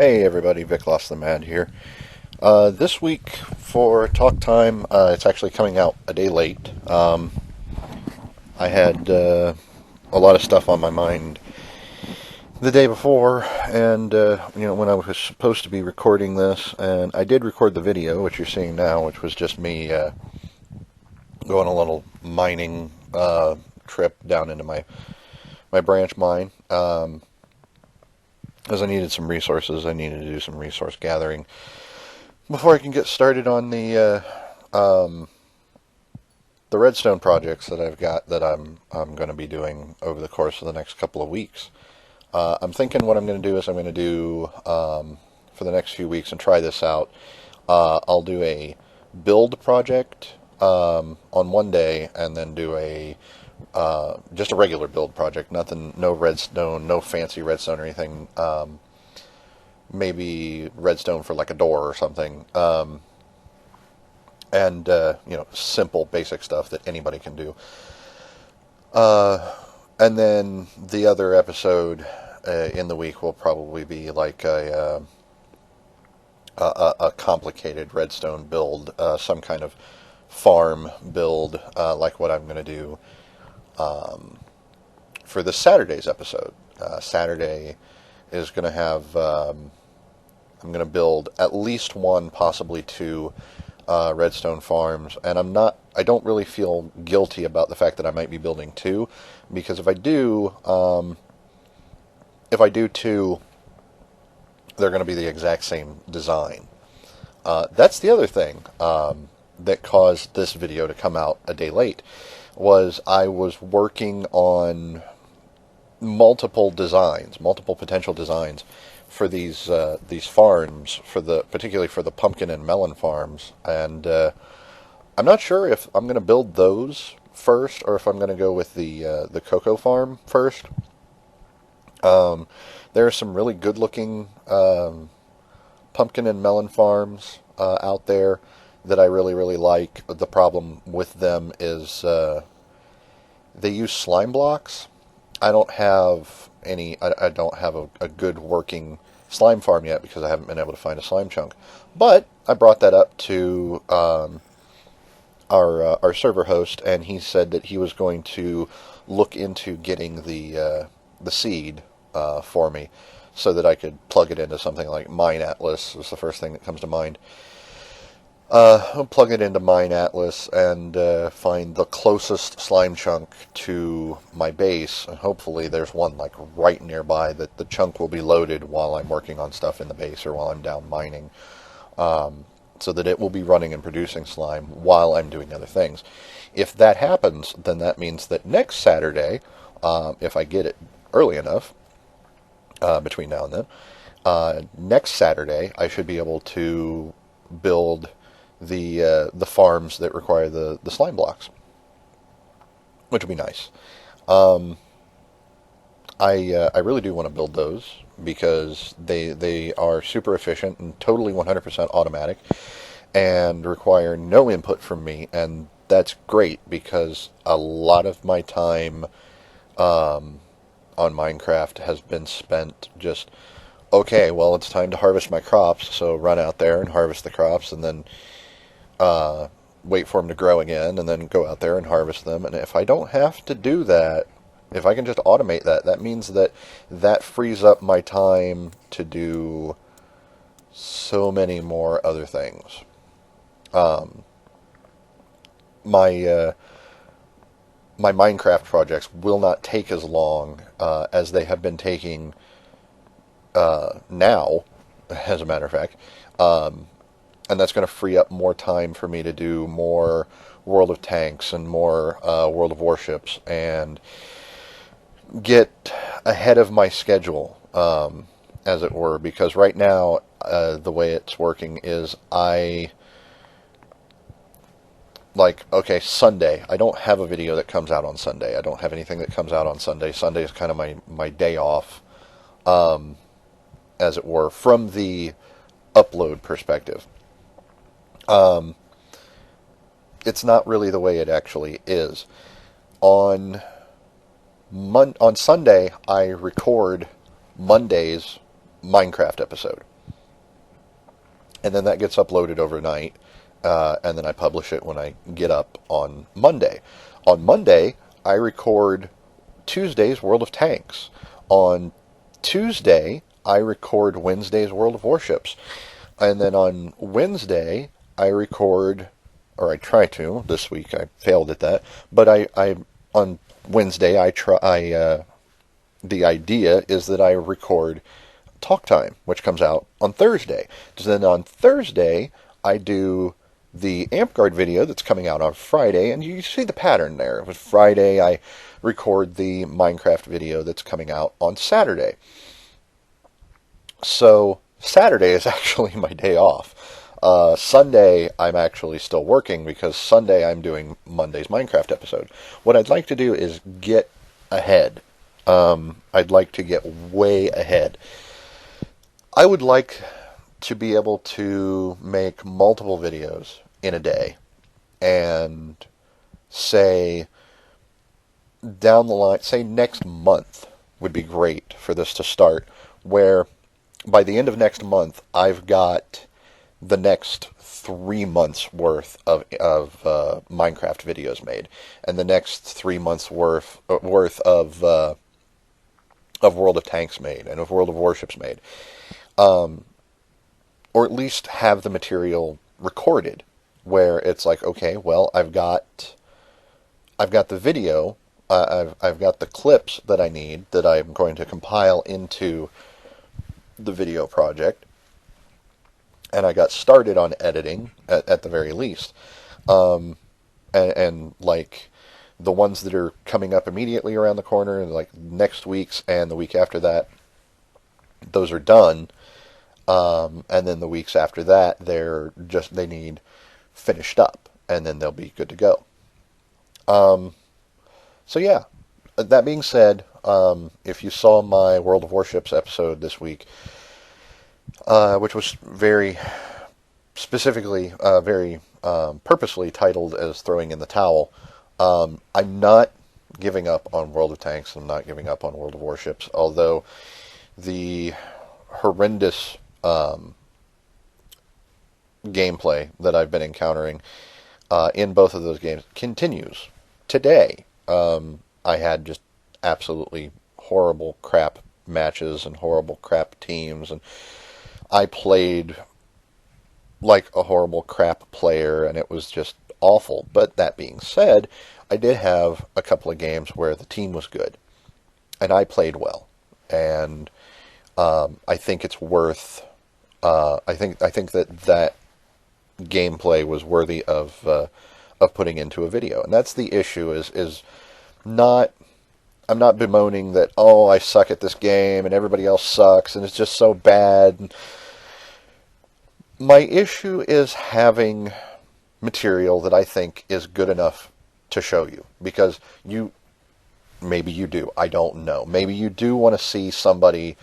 Hey everybody, viklasthemad here. This week for talk time, it's actually coming out a day late. I had a lot of stuff on my mind the day before, and when I was supposed to be recording this, and I did record the video, which you're seeing now, which was just me going a little mining trip down into my branch mine. As I needed some resources, I needed to do some resource gathering before I can get started on the redstone projects that I've got that I'm going to be doing over the course of the next couple of weeks. I'm thinking what I'm going to do is I'm going to do for the next few weeks and try this out. I'll do a build project on one day, and then do a just a regular build project. Nothing, no redstone, no fancy redstone or anything. Maybe redstone for like a door or something. And simple basic stuff that anybody can do. And then the other episode in the week will probably be like a complicated redstone build, some kind of farm build, like what I'm going to do for this Saturday's episode. Saturday is going to have I'm going to build at least one, possibly two redstone farms, and I don't really feel guilty about the fact that I might be building two, because if I do two, they're going to be the exact same design. That's the other thing that caused this video to come out a day late, was I was working on multiple potential designs for these farms, particularly for the pumpkin and melon farms, and I'm not sure if I'm going to build those first or if I'm going to go with the cocoa farm first. There are some really good-looking pumpkin and melon farms out there that I really, really like. The problem with them is they use slime blocks. I don't have I don't have a good working slime farm yet because I haven't been able to find a slime chunk. But I brought that up to our server host, and he said that he was going to look into getting the seed for me, so that I could plug it into something like Mine Atlas. Was the first thing that comes to mind. I'll plug it into Mine Atlas and find the closest slime chunk to my base, and hopefully there's one like right nearby that the chunk will be loaded while I'm working on stuff in the base or while I'm down mining, so that it will be running and producing slime while I'm doing other things. If that happens, then that means that next Saturday, if I get it early enough, between now and then, next Saturday I should be able to build the farms that require the slime blocks, which would be nice. I really do want to build those because they are super efficient and totally 100% automatic and require no input from me, and that's great because a lot of my time on Minecraft has been spent just, okay, well, it's time to harvest my crops, so run out there and harvest the crops, and then wait for them to grow again, and then go out there and harvest them. And if I don't have to do that, if I can just automate that, that means that frees up my time to do so many more other things. My Minecraft projects will not take as long as they have been taking now, as a matter of fact. And that's going to free up more time for me to do more World of Tanks and more World of Warships, and get ahead of my schedule, as it were. Because right now, the way it's working is okay, Sunday, I don't have a video that comes out on Sunday. I don't have anything that comes out on Sunday. Sunday is kind of my day off, as it were, from the upload perspective. It's not really the way it actually is. On Sunday, I record Monday's Minecraft episode. and then that gets uploaded overnight, and then I publish it when I get up on Monday. On Monday, I record Tuesday's World of Tanks. On Tuesday, I record Wednesday's World of Warships. And then on Wednesday, I record, or I try to. This week I failed at that. But I on Wednesday, the idea is that I record Talk Time, which comes out on Thursday. So then on Thursday, I do the AmpGuard video that's coming out on Friday, and you see the pattern there. With Friday, I record the Minecraft video that's coming out on Saturday. So Saturday is actually my day off. Sunday, I'm actually still working because Sunday I'm doing Monday's Minecraft episode. What I'd like to do is get ahead. I'd like to get way ahead. I would like to be able to make multiple videos in a day and say down the line, say next month would be great for this to start, where by the end of next month I've got the next 3 months worth of Minecraft videos made, and the next 3 months worth of World of Tanks made, and of World of Warships made. Or at least have the material recorded, where it's like, okay, well, I've got the video, I've got the clips that I need that I'm going to compile into the video project, and I got started on editing at the very least, and like the ones that are coming up immediately around the corner, and like next week's and the week after that, those are done. And then the weeks after that, they need finished up, and then they'll be good to go. So yeah, that being said, if you saw my World of Warships episode this week, which was very specifically, very purposely titled as Throwing in the Towel, I'm not giving up on World of Tanks, I'm not giving up on World of Warships, although the horrendous gameplay that I've been encountering in both of those games continues today. I had just absolutely horrible crap matches and horrible crap teams, and I played like a horrible crap player, and it was just awful. But that being said, I did have a couple of games where the team was good, and I played well, and I think it's worth. I think that gameplay was worthy of putting into a video, and that's the issue. Is not. I'm not bemoaning that. Oh, I suck at this game, and everybody else sucks, and it's just so bad. My issue is having material that I think is good enough to show you, because maybe you do. I don't know. Maybe you do want to see somebody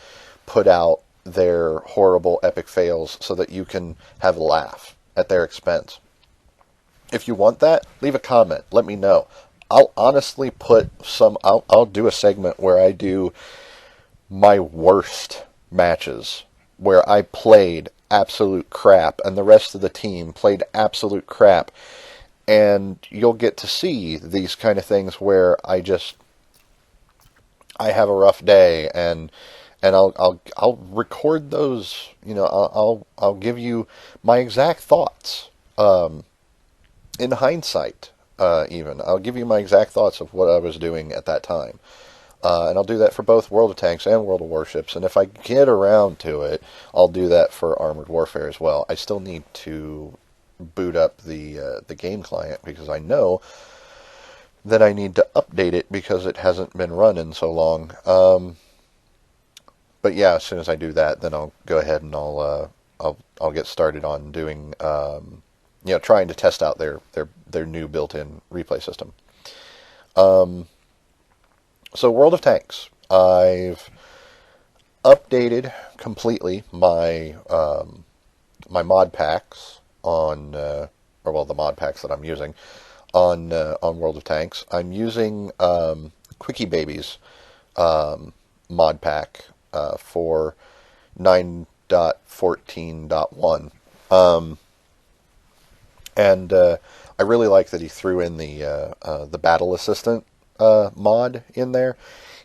put out their horrible epic fails so that you can have a laugh at their expense. If you want that, leave a comment. Let me know. I'll honestly put I'll do a segment where I do my worst matches, where I played absolute crap and the rest of the team played absolute crap, and you'll get to see these kind of things where I have a rough day, and I'll record those. I'll give you my exact thoughts. In hindsight, even I'll give you my exact thoughts of what I was doing at that time, and I'll do that for both World of Tanks and World of Warships. And if I get around to it, I'll do that for Armored Warfare as well. I still need to boot up the game client, because I know that I need to update it because it hasn't been run in so long. But yeah, as soon as I do that, then I'll go ahead and I'll get started on doing trying to test out their new built-in replay system. So World of Tanks, I've updated completely my my mod packs on the mod packs that I'm using on World of Tanks. I'm using Quickie Babies mod pack for 9.14.1, And I really like that he threw in the battle assistant mod in there.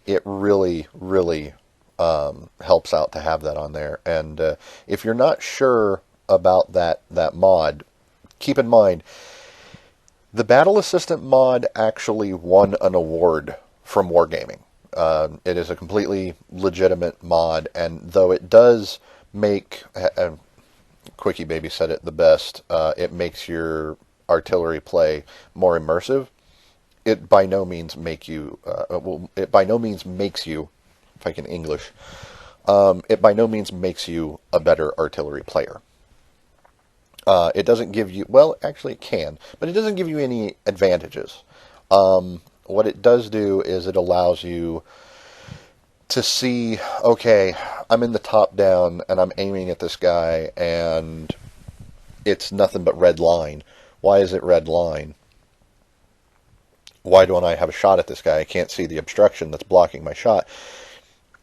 It really, really helps out to have that on there. And if you're not sure about that mod, keep in mind the battle assistant mod actually won an award from Wargaming. It is a completely legitimate mod, and though it does make Quickie Baby said it the best. It makes your artillery play more immersive. It by no means make you. It by no means makes you, if I can English. It by no means makes you a better artillery player. It doesn't give you. Well, actually, it can, but it doesn't give you any advantages. What it does do is it allows you to see, okay, I'm in the top down and I'm aiming at this guy and it's nothing but red line. Why is it red line? Why don't I have a shot at this guy? I can't see the obstruction that's blocking my shot.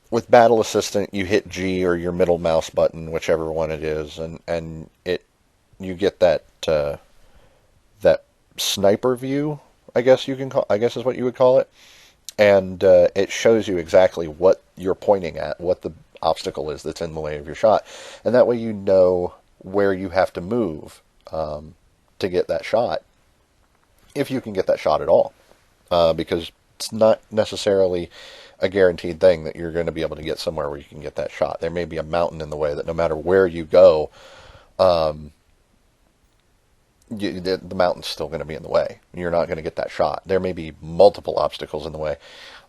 With Battle Assistant, you hit G or your middle mouse button, whichever one it is, and you get that sniper view. I guess is what you would call it. And it shows you exactly what you're pointing at, what the obstacle is that's in the way of your shot. And that way you know where you have to move to get that shot, if you can get that shot at all. Because it's not necessarily a guaranteed thing that you're going to be able to get somewhere where you can get that shot. There may be a mountain in the way that no matter where you go, the mountain's still going to be in the way. You're not going to get that shot. There may be multiple obstacles in the way.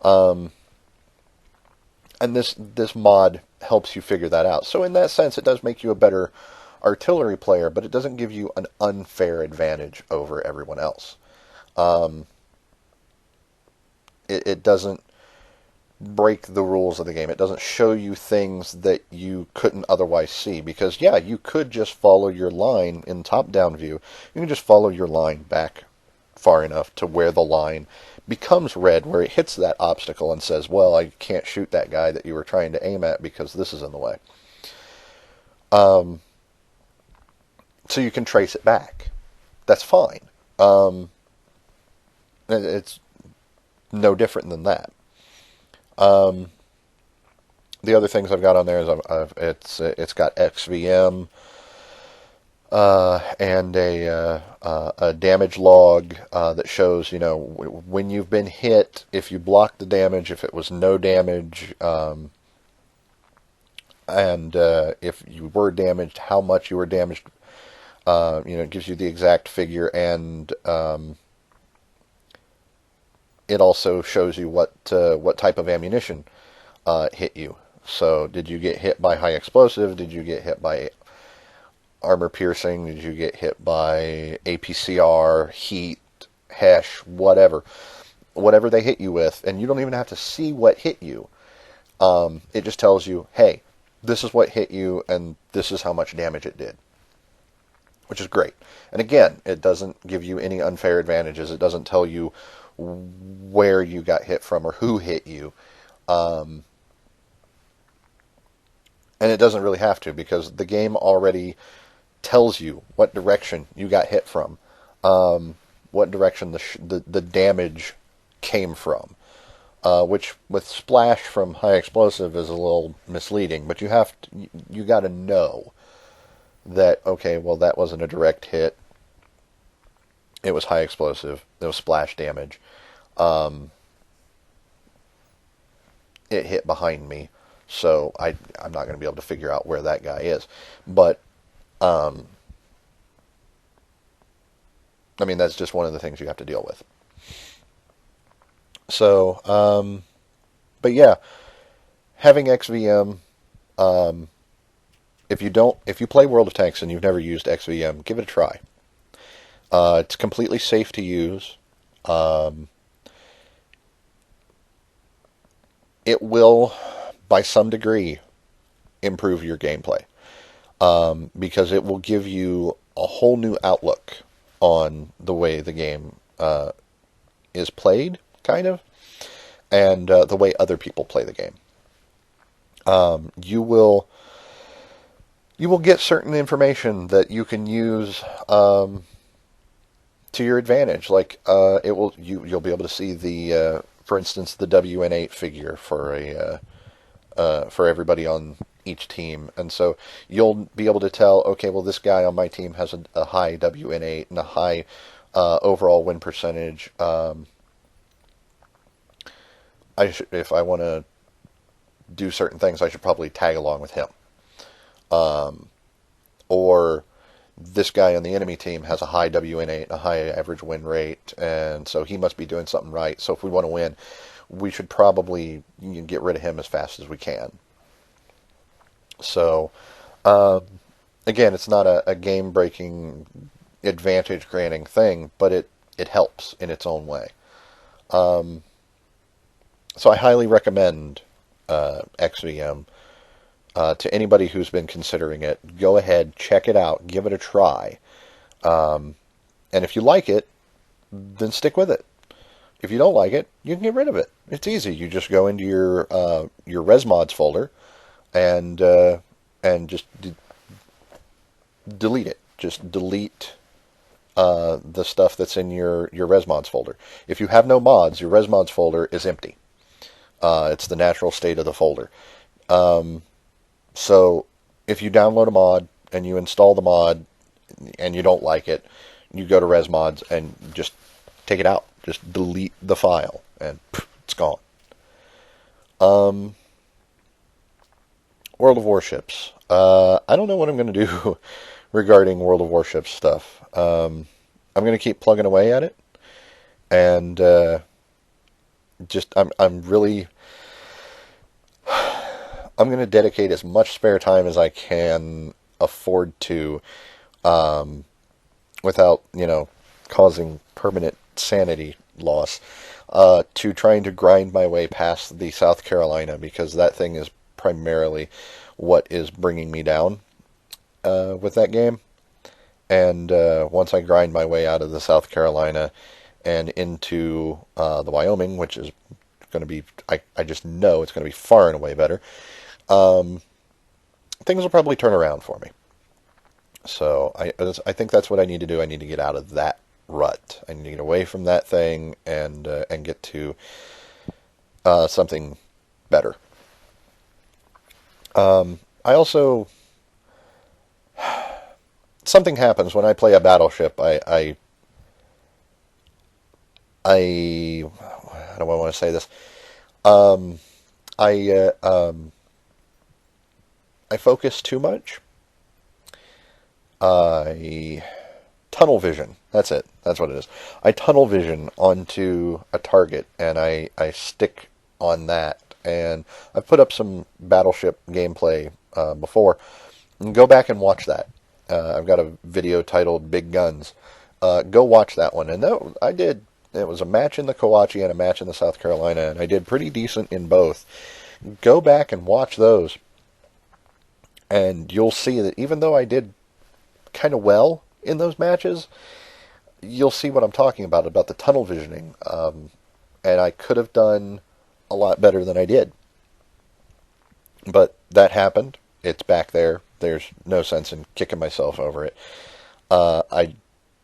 And this mod helps you figure that out. So in that sense, it does make you a better artillery player, but it doesn't give you an unfair advantage over everyone else. It doesn't break the rules of the game. It doesn't show you things that you couldn't otherwise see. Because, yeah, you could just follow your line in top-down view. You can just follow your line back far enough to where the line becomes red, where it hits that obstacle and says, well, I can't shoot that guy that you were trying to aim at because this is in the way. So you can trace it back. That's fine. It's no different than that. The other things I've got on there is it's got XVM and a damage log that shows when you've been hit, if you blocked the damage, if it was no damage, and if you were damaged, how much you were damaged. It gives you the exact figure, and it also shows you what type of ammunition hit you. So, did you get hit by high explosive? Did you get hit by armor piercing? Did you get hit by APCR, heat, HESH, whatever? Whatever they hit you with, and you don't even have to see what hit you. It just tells you, hey, this is what hit you, and this is how much damage it did. Which is great. And again, it doesn't give you any unfair advantages. It doesn't tell you where you got hit from or who hit you. And it doesn't really have to, because the game already tells you what direction you got hit from, what direction the damage came from, which with splash from high explosive is a little misleading. But you got to know that, okay, well, that wasn't a direct hit. It was high explosive. There was splash damage. It hit behind me, so I'm not going to be able to figure out where that guy is. But, that's just one of the things you have to deal with. So, but yeah, having XVM, if you play World of Tanks and you've never used XVM, give it a try. It's completely safe to use. It will, by some degree, improve your gameplay. Because it will give you a whole new outlook on the way the game is played, kind of, and the way other people play the game. you will get certain information that you can use to your advantage. Like you'll be able to see for instance, the WN8 figure for everybody on each team, and so you'll be able to tell, okay, well, this guy on my team has a high WN8 and a high overall win percentage. If I want to do certain things, I should probably tag along with him. Or this guy on the enemy team has a high WN8, a high average win rate, and so he must be doing something right. So if we want to win, we should probably get rid of him as fast as we can. So, again, it's not a game-breaking, advantage-granting thing, but it helps in its own way. So I highly recommend XVM to anybody who's been considering it. Go ahead, check it out, give it a try. And if you like it, then stick with it. If you don't like it, you can get rid of it. It's easy. You just go into your ResMods folder and just delete it. Just delete the stuff that's in your ResMods folder. If you have no mods, your ResMods folder is empty. It's the natural state of the folder. So if you download a mod and you install the mod and you don't like it, you go to ResMods and just take it out. Just delete the file and it's gone. World of Warships. I don't know what I'm going to do regarding World of Warships stuff. I'm going to keep plugging away at it, and I'm going to dedicate as much spare time as I can afford to, without causing permanent sanity loss, to trying to grind my way past the South Carolina, because that thing is primarily what is bringing me down with that game. And once I grind my way out of the South Carolina and into the Wyoming, which is going to be, I just know it's going to be far and away better, things will probably turn around for me. So I think that's what I need to do. I need to get out of that rut. I need to get away from that thing and get to something better. I also, something happens when I play a battleship. I how do I want to say this? I focus too much. I tunnel vision. That's it. That's what it is. I tunnel vision onto a target, and I stick on that. And I've put up some battleship gameplay before. Go back and watch that. I've got a video titled Big Guns. Go watch that one. And no, I did. It was a match in the Kawauchi and a match in the South Carolina, and I did pretty decent in both. Go back and watch those, and you'll see that even though I did kind of well in those matches, you'll see what I'm talking about the tunnel visioning. And I could have done a lot better than I did. But that happened. It's back there. There's no sense in kicking myself over it. I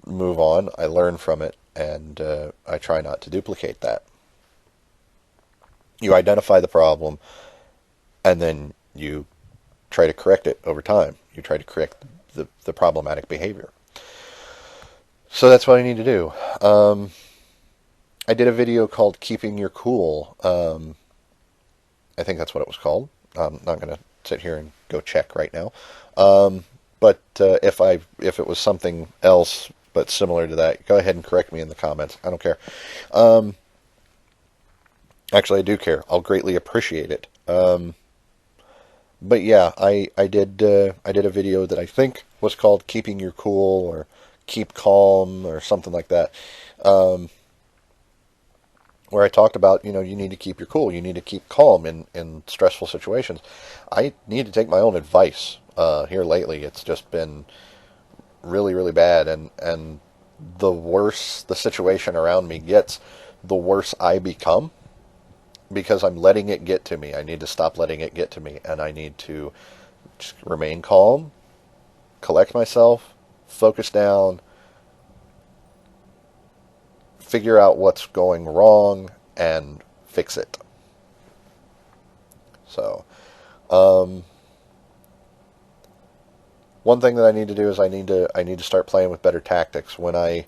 move on. I learn from it. And I try not to duplicate that. You identify the problem, and then you try to correct it over time. You try to correct the problematic behavior. So that's what I need to do. I did a video called Keeping Your Cool. I think that's what it was called. I'm not going to sit here and go check right now. But if it was something else but similar to that, go ahead and correct me in the comments. I don't care. Actually, I do care. I'll greatly appreciate it. But yeah, I did a video that I think was called Keeping Your Cool or Keep Calm or something like that, where I talked about, you need to keep your cool. You need to keep calm in stressful situations. I need to take my own advice here lately. It's just been really, really bad, and the worse the situation around me gets, the worse I become, because I'm letting it get to me. I need to stop letting it get to me, and I need to just remain calm, collect myself, focus down, figure out what's going wrong, and fix it. So, one thing that I need to do is I need to start playing with better tactics. When I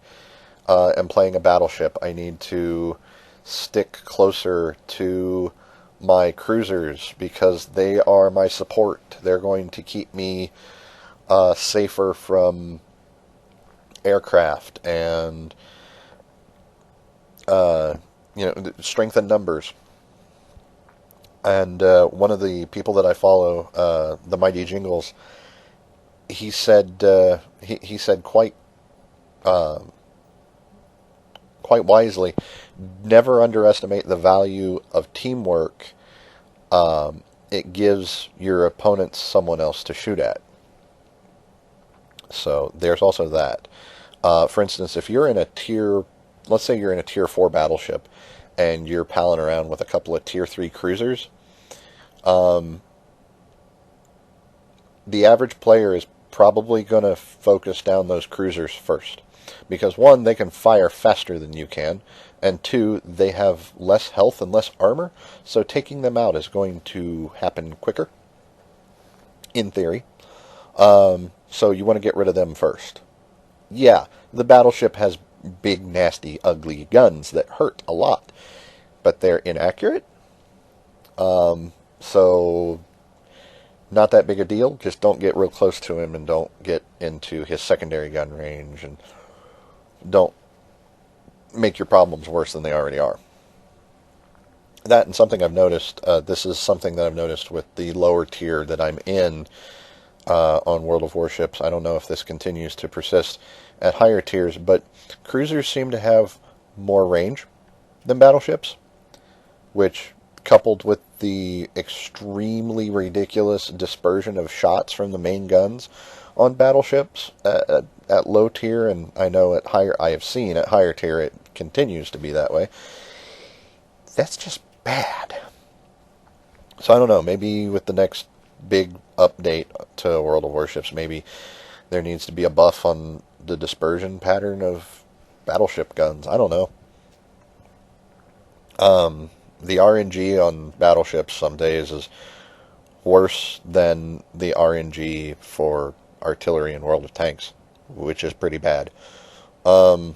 am playing a battleship, I need to stick closer to my cruisers because they are my support. They're going to keep me safer from aircraft and strength in numbers. And one of the people that I follow, the Mighty Jingles, he said he said quite wisely, never underestimate the value of teamwork. It gives your opponents someone else to shoot at. So there's also that. For instance, if you're in a let's say you're in a tier 4 battleship, and you're palling around with a couple of tier 3 cruisers, the average player is probably going to focus down those cruisers first. Because one, they can fire faster than you can, and two, they have less health and less armor, so taking them out is going to happen quicker, in theory. So you want to get rid of them first. Yeah, the battleship has big, nasty, ugly guns that hurt a lot, but they're inaccurate. So not that big a deal. Just don't get real close to him and don't get into his secondary gun range, and don't make your problems worse than they already are. That, and something I've noticed, this is something that I've noticed with the lower tier that I'm in on World of Warships. I don't know if this continues to persist at higher tiers, but cruisers seem to have more range than battleships, which, coupled with the extremely ridiculous dispersion of shots from the main guns on battleships at low tier, and I know at higher, I have seen at higher tier it continues to be that way. That's just bad. So I don't know, maybe with the next big update to World of Warships, maybe there needs to be a buff on the dispersion pattern of battleship guns. I don't know. The RNG on battleships some days is worse than the RNG for artillery in World of Tanks, which is pretty bad. That's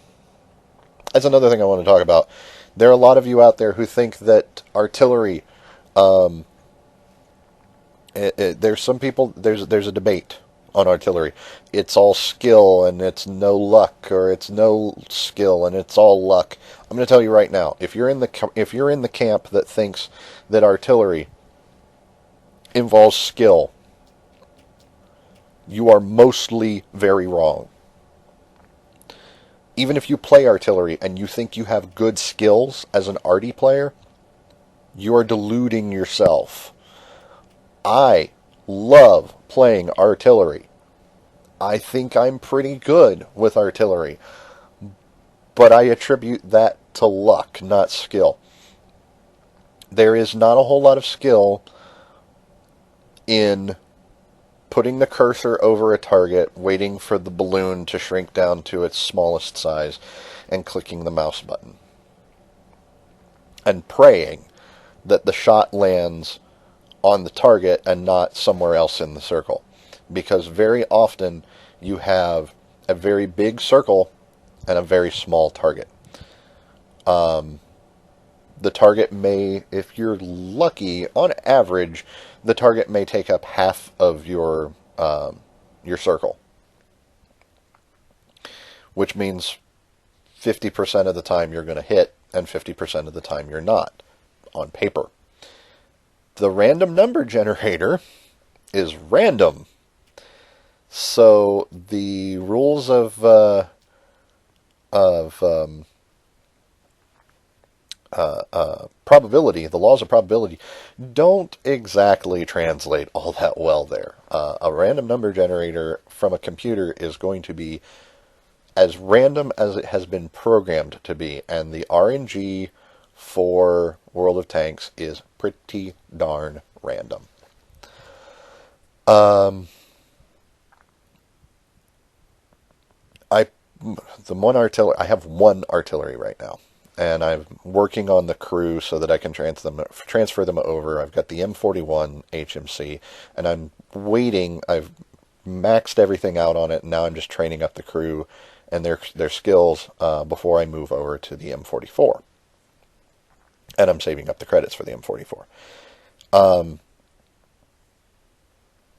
another thing I want to talk about. There are a lot of you out there who think that artillery, there's some people, there's a debate on artillery. It's all skill and it's no luck, or it's no skill and it's all luck. I'm going to tell you right now, if you're in the camp that thinks that artillery involves skill, you are mostly very wrong. Even if you play artillery and you think you have good skills as an arty player, you are deluding yourself. I love playing artillery. I think I'm pretty good with artillery, but I attribute that to luck, not skill. There is not a whole lot of skill in putting the cursor over a target, waiting for the balloon to shrink down to its smallest size, and clicking the mouse button. And praying that the shot lands on the target and not somewhere else in the circle. Because very often you have a very big circle and a very small target. The target may, if you're lucky, on average, the target may take up half of your circle, which means 50% of the time you're going to hit and 50% of the time you're not, on paper. The random number generator is random. So the rules of probability, the laws of probability, don't exactly translate all that well there. A random number generator from a computer is going to be as random as it has been programmed to be, and the RNG for World of Tanks is pretty darn random. I I have one artillery right now, and I'm working on the crew so that I can transfer them over. I've got the M41 HMC, and I'm waiting. I've maxed everything out on it, and now I'm just training up the crew and their skills before I move over to the M44. And I'm saving up the credits for the M44.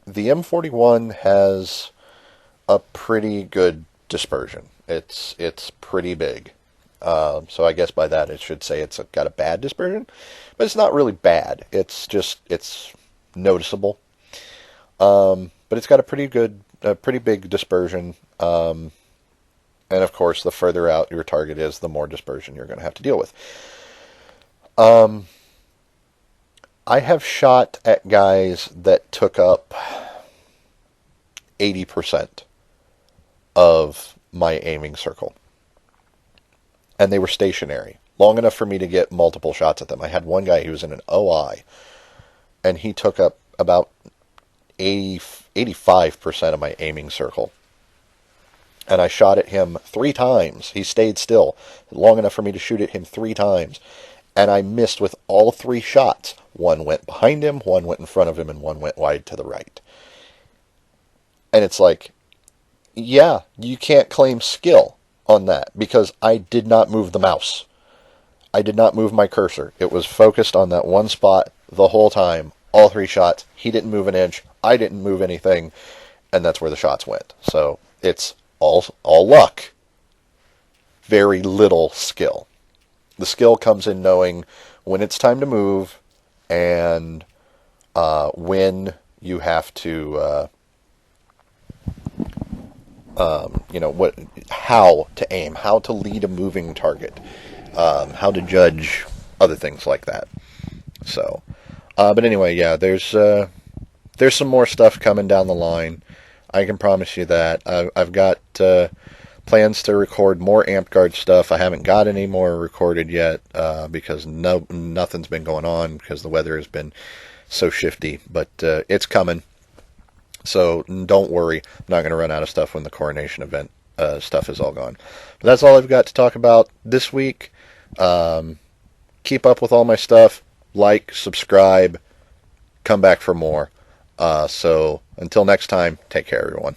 The M41 has a pretty good dispersion. It's pretty big. So I guess by that it should say it's got a bad dispersion, but it's not really bad. It's noticeable. But it's got a pretty big dispersion. And of course, the further out your target is, the more dispersion you're going to have to deal with. I have shot at guys that took up 80% of my aiming circle. And they were stationary, long enough for me to get multiple shots at them. I had one guy who was in an OI, and he took up about 85% of my aiming circle. And I shot at him 3 times. He stayed still long enough for me to shoot at him 3 times. And I missed with all 3 shots. One went behind him, one went in front of him, and one went wide to the right. And it's like, yeah, you can't claim skill on that because I did not move the mouse. I did not move my cursor. It was focused on that one spot the whole time. All 3 shots. He didn't move an inch. I didn't move anything. And that's where the shots went. So it's all luck. Very little skill. The skill comes in knowing when it's time to move and when you have to, how to aim, how to lead a moving target, how to judge other things like that. So, but anyway, yeah, there's some more stuff coming down the line. I can promise you that. I've got plans to record more Amp Guard stuff. I haven't got any more recorded yet because nothing's been going on because the weather has been so shifty. But it's coming. So don't worry. I'm not going to run out of stuff when the coronation event stuff is all gone. But that's all I've got to talk about this week. Keep up with all my stuff. Like, subscribe, come back for more. So until next time, take care, everyone.